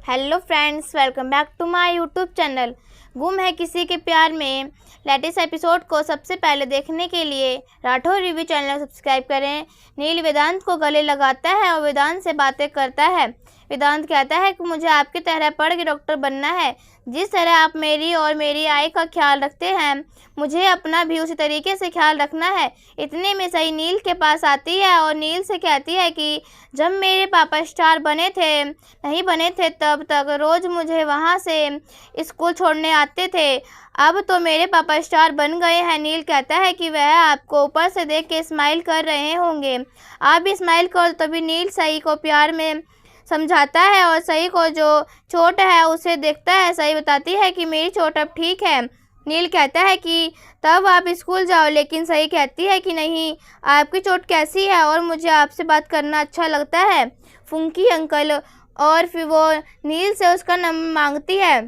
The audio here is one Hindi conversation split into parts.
Hello friends, welcome back to my YouTube channel. गुम है किसी के प्यार में लेटेस्ट एपिसोड को सबसे पहले देखने के लिए राठौर रिव्यू चैनल सब्सक्राइब करें। नील वेदांत को गले लगाता है और वेदांत से बातें करता है। वेदांत कहता है कि मुझे आपकी तरह पढ़ के डॉक्टर बनना है। जिस तरह आप मेरी और मेरी आई का ख्याल रखते हैं, मुझे अपना भी उसी तरीके से ख्याल रखना है। इतने में सही नील के पास आती है और नील से कहती है कि जब मेरे पापा स्टार नहीं बने थे तब तक रोज़ मुझे वहाँ से स्कूल छोड़ने आते थे। अब तो मेरे पापा स्टार बन गए हैं। नील कहता है कि वह आपको ऊपर से देख के स्माइल कर रहे होंगे, आप भी स्माइल करो। तभी नील सही को प्यार में समझाता है और सही को जो चोट है उसे देखता है। सही बताती है कि मेरी चोट अब ठीक है। नील कहता है कि तब आप स्कूल जाओ, लेकिन सही कहती है कि नहीं, आपकी चोट कैसी है और मुझे आपसे बात करना अच्छा लगता है, फुंकी अंकल। और फिर वो नील से उसका नंबर मांगती है।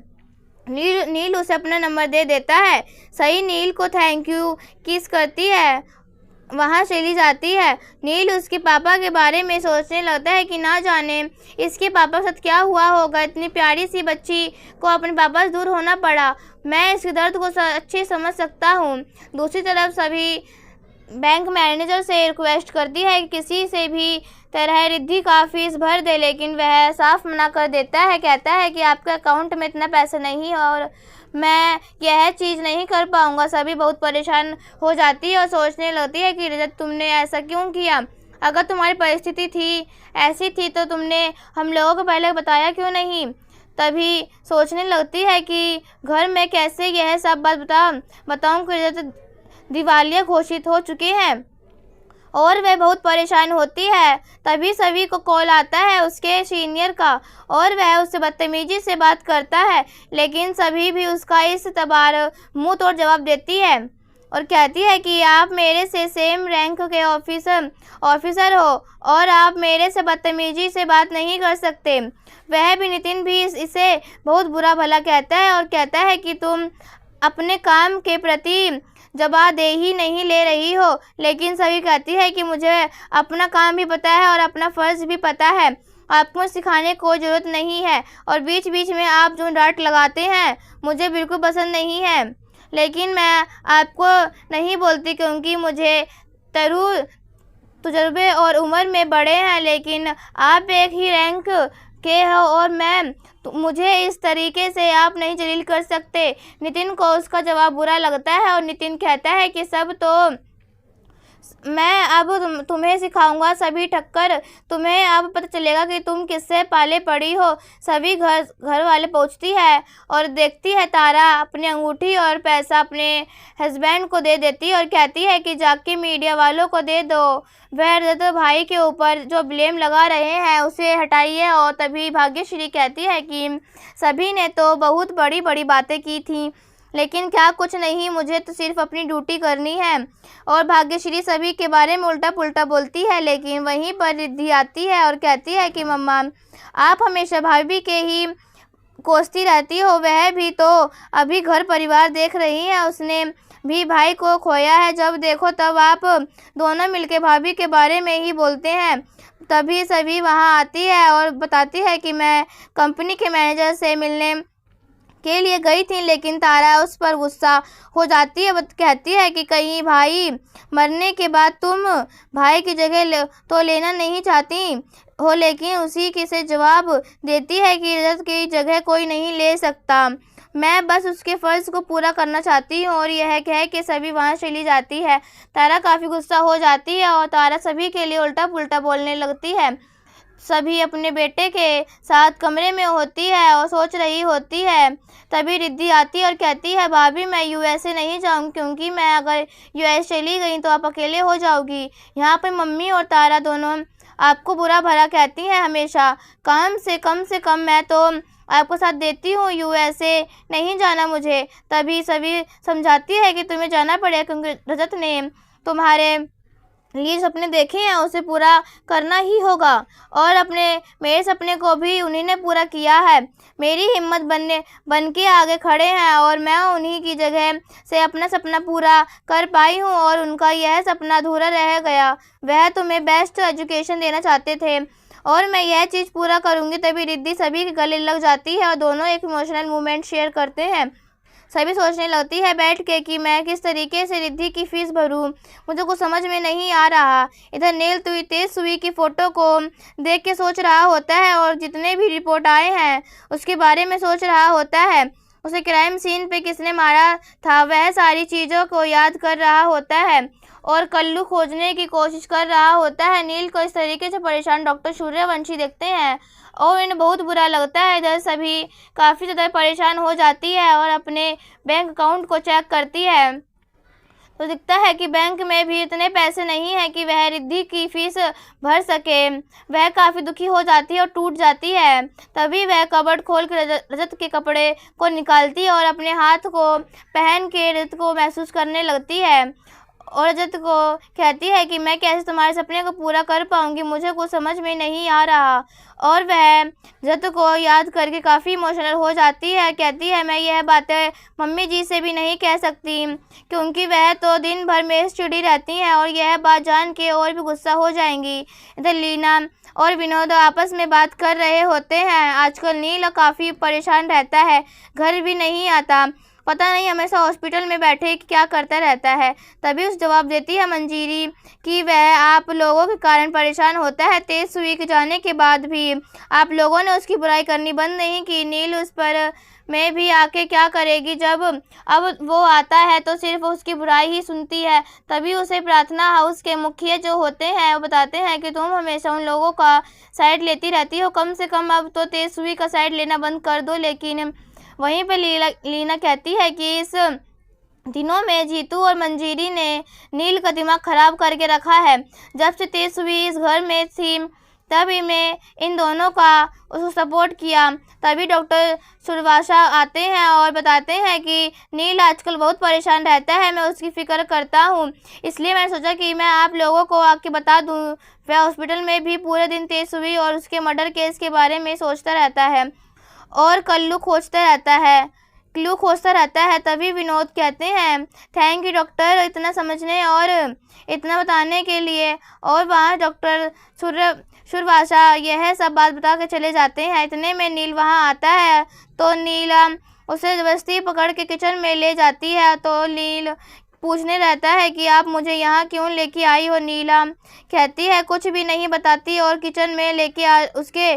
नील उसे अपना नंबर दे देता है। सही नील को थैंक यू किस करती है, वहाँ चली जाती है। नील उसके पापा के बारे में सोचने लगता है कि ना जाने इसके पापा के साथ क्या हुआ होगा। इतनी प्यारी सी बच्ची को अपने पापा से दूर होना पड़ा। मैं इसके दर्द को अच्छे समझ सकता हूँ। दूसरी तरफ सभी बैंक मैनेजर से रिक्वेस्ट करती है कि किसी से भी तरह रिद्धि का फीस भर दे, लेकिन वह साफ मना कर देता है। कहता है कि आपके अकाउंट में इतना पैसा नहीं है और मैं यह चीज़ नहीं कर पाऊंगा। सभी बहुत परेशान हो जाती है और सोचने लगती है कि रजत, तुमने ऐसा क्यों किया? अगर तुम्हारी परिस्थिति ऐसी थी तो तुमने हम लोगों को पहले बताया क्यों नहीं? तभी सोचने लगती है कि घर में कैसे यह सब बात बताऊं कि रजत दिवालिया घोषित हो चुके हैं और वह बहुत परेशान होती है। तभी सभी को कॉल आता है उसके सीनियर का और वह उससे बदतमीजी से बात करता है, लेकिन सभी भी उसका इस तबार मुंह तोड़ जवाब देती है और कहती है कि आप मेरे से सेम रैंक के ऑफिसर हो और आप मेरे से बदतमीजी से बात नहीं कर सकते। वह भी नितिन भी इसे बहुत बुरा भला कहता है और कहता है कि तुम अपने काम के प्रति जवाबदेही नहीं ले रही हो। लेकिन सभी कहती है कि मुझे अपना काम भी पता है और अपना फ़र्ज़ भी पता है, आपको सिखाने को ज़रूरत नहीं है। और बीच बीच में आप जो डांट लगाते हैं मुझे बिल्कुल पसंद नहीं है, लेकिन मैं आपको नहीं बोलती क्योंकि मुझे तजुर्बे और उम्र में बड़े हैं, लेकिन आप एक ही रैंक के हो और मुझे इस तरीके से आप नहीं जलील कर सकते। नितिन को उसका जवाब बुरा लगता है और नितिन कहता है कि सब तो मैं अब तुम्हें सिखाऊंगा सभी ठक्कर, तुम्हें अब पता चलेगा कि तुम किससे पाले पड़ी हो। सभी घर वाले पहुंचती है और देखती है तारा अपनी अंगूठी और पैसा अपने हस्बैंड को दे देती है और कहती है कि जाके मीडिया वालों को दे दो, वह रजत भाई के ऊपर जो ब्लेम लगा रहे हैं उसे हटाइए। और तभी भाग्यश्री कहती है कि सभी ने तो बहुत बड़ी बड़ी बातें की थी, लेकिन क्या कुछ नहीं, मुझे तो सिर्फ अपनी ड्यूटी करनी है। और भाग्यश्री सभी के बारे में उल्टा पुल्टा बोलती है, लेकिन वहीं पर रिद्धि आती है और कहती है कि मम्मा, आप हमेशा भाभी के ही कोसती रहती हो, वह भी तो अभी घर परिवार देख रही है, उसने भी भाई को खोया है। जब देखो तब आप दोनों मिलके भाभी के बारे में ही बोलते हैं। तभी सभी वहाँ आती है और बताती है कि मैं कंपनी के मैनेजर से मिलने के लिए गई थी, लेकिन तारा उस पर गुस्सा हो जाती है। कहती है कि कहीं भाई मरने के बाद तुम भाई की जगह तो लेना नहीं चाहती हो, लेकिन उसी के से जवाब देती है कि रजत की जगह कोई नहीं ले सकता, मैं बस उसके फ़र्ज़ को पूरा करना चाहती हूँ। और यह कह के सभी वहाँ चली जाती है। तारा काफ़ी गुस्सा हो जाती है और तारा सभी के लिए उल्टा पुल्टा बोलने लगती है। सभी अपने बेटे के साथ कमरे में होती है और सोच रही होती है। तभी रिद्धि आती है और कहती है, भाभी मैं यूएसए नहीं जाऊँगी, क्योंकि मैं अगर यूएस चली गई तो आप अकेले हो जाओगी। यहाँ पर मम्मी और तारा दोनों आपको बुरा भला कहती हैं हमेशा। कम से कम मैं तो आपको साथ देती हूँ, यूएसए नहीं जाना मुझे। तभी सभी समझाती है कि तुम्हें जाना पड़ेगा क्योंकि रजत ने तुम्हारे लिए सपने देखे हैं, उसे पूरा करना ही होगा और मेरे सपने को भी उन्हीं ने पूरा किया है। मेरी हिम्मत बन के आगे खड़े हैं और मैं उन्हीं की जगह से अपना सपना पूरा कर पाई हूँ और उनका यह सपना अधूरा रह गया। वह तुम्हें बेस्ट एजुकेशन देना चाहते थे और मैं यह चीज़ पूरा करूँगी। तभी रिद्धि सभी के गले लग जाती है और दोनों एक इमोशनल मोमेंट शेयर करते हैं। सभी सोचने लगती है बैठ के कि मैं किस तरीके से रिद्धि की फीस भरूं, मुझे कुछ समझ में नहीं आ रहा। इधर नील तेजस्वी की फ़ोटो को देख के सोच रहा होता है और जितने भी रिपोर्ट आए हैं उसके बारे में सोच रहा होता है। उसे क्राइम सीन पे किसने मारा था वह सारी चीज़ों को याद कर रहा होता है और कल्लू खोजने की कोशिश कर रहा होता है। नील को इस तरीके से परेशान डॉक्टर सूर्यवंशी देखते हैं और इन्हें बहुत बुरा लगता है। इधर सभी काफ़ी ज़्यादा परेशान हो जाती है और अपने बैंक अकाउंट को चेक करती है तो दिखता है कि बैंक में भी इतने पैसे नहीं हैं कि वह रिद्धि की फीस भर सके। वह काफ़ी दुखी हो जाती है और टूट जाती है। तभी वह कबर्ड खोल कर रजत के कपड़े को निकालती है और अपने हाथ को पहन के रजत को महसूस करने लगती है और रजत को कहती है कि मैं कैसे तुम्हारे सपने को पूरा कर पाऊंगी, मुझे कुछ समझ में नहीं आ रहा। और वह रजत को याद करके काफ़ी इमोशनल हो जाती है। कहती है मैं यह बातें मम्मी जी से भी नहीं कह सकती क्योंकि वह तो दिन भर मेरे से चिड़ी रहती हैं और यह बात जान के और भी गुस्सा हो जाएंगी। इधर लीना और विनोद आपस में बात कर रहे होते हैं। आजकल नील काफ़ी परेशान रहता है, घर भी नहीं आता, पता नहीं हमेशा हॉस्पिटल में बैठे क्या करता रहता है। तभी उस जवाब देती है मंजीरी कि वह आप लोगों के कारण परेशान होता है। तेजस्वी के जाने के बाद भी आप लोगों ने उसकी बुराई करनी बंद नहीं की। नील उस पर में भी आके क्या करेगी, जब अब वो आता है तो सिर्फ उसकी बुराई ही सुनती है। तभी उसे प्रार्थना हाउस के मुखिया जो होते हैं वो बताते हैं कि तुम हमेशा उन लोगों का साइड लेती रहती हो, कम से कम अब तो तेजस्वी का साइड लेना बंद कर दो। लेकिन वहीं पर लीना कहती है कि इस दिनों में जीतू और मंजीरी ने नील का दिमाग खराब करके रखा है। जब से तेजस्वी इस घर में थी तभी मैं इन दोनों का उसको सपोर्ट किया। तभी डॉक्टर सुरवासा आते हैं और बताते हैं कि नील आजकल बहुत परेशान रहता है, मैं उसकी फ़िक्र करता हूँ, इसलिए मैंने सोचा कि मैं आप लोगों को आके बता दूँ। वह हॉस्पिटल में भी पूरे दिन तेजस्वी और उसके मर्डर केस के बारे में सोचता रहता है और क्लू खोजता रहता है। तभी विनोद कहते हैं थैंक यू डॉक्टर इतना समझने और इतना बताने के लिए। और वहाँ डॉक्टर सुरवासा यह सब बात बता के चले जाते हैं। इतने में नील वहाँ आता है तो नीला उसे ज़बरदस्ती पकड़ के किचन में ले जाती है। तो नील पूछने रहता है कि आप मुझे यहाँ क्यों लेके आई हो। नीला कहती है कुछ भी नहीं बताती और किचन में लेके उसके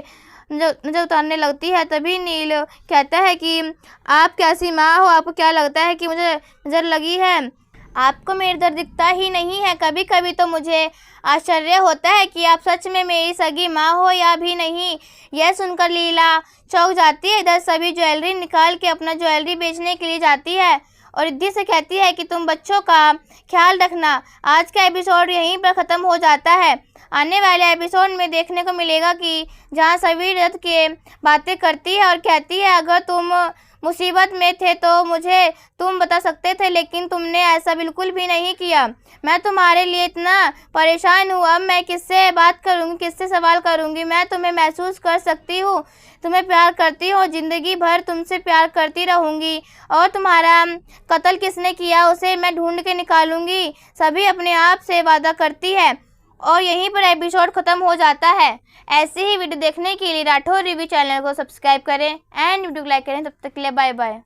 नजर उतारने लगती है। तभी नील कहता है कि आप कैसी माँ हो, आपको क्या लगता है कि मुझे नज़र लगी है, आपको मेरा दर्द दिखता ही नहीं है। कभी कभी तो मुझे आश्चर्य होता है कि आप सच में मेरी सगी माँ हो या भी नहीं। यह सुनकर लीला चौंक जाती है। इधर सभी ज्वेलरी निकाल के अपना ज्वेलरी बेचने के लिए जाती है और रिद्धि से कहती है कि तुम बच्चों का ख्याल रखना। आज का एपिसोड यहीं पर ख़त्म हो जाता है। आने वाले एपिसोड में देखने को मिलेगा कि जहाँ सभी रथ के बातें करती है और कहती है अगर तुम मुसीबत में थे तो मुझे तुम बता सकते थे, लेकिन तुमने ऐसा बिल्कुल भी नहीं किया। मैं तुम्हारे लिए इतना परेशान हूँ, अब मैं किससे बात करूँगी, किससे सवाल करूँगी। मैं तुम्हें महसूस कर सकती हूँ, तुम्हें प्यार करती हूँ, ज़िंदगी भर तुमसे प्यार करती रहूँगी और तुम्हारा कत्ल किसने किया उसे मैं ढूंढ के निकालूंगी। सभी अपने आप से वादा करती है और यहीं पर एपिसोड ख़त्म हो जाता है। ऐसे ही वीडियो देखने के लिए राठौर रिव्यू चैनल को सब्सक्राइब करें एंड वीडियो को लाइक करें। तब तक के लिए बाय बाय।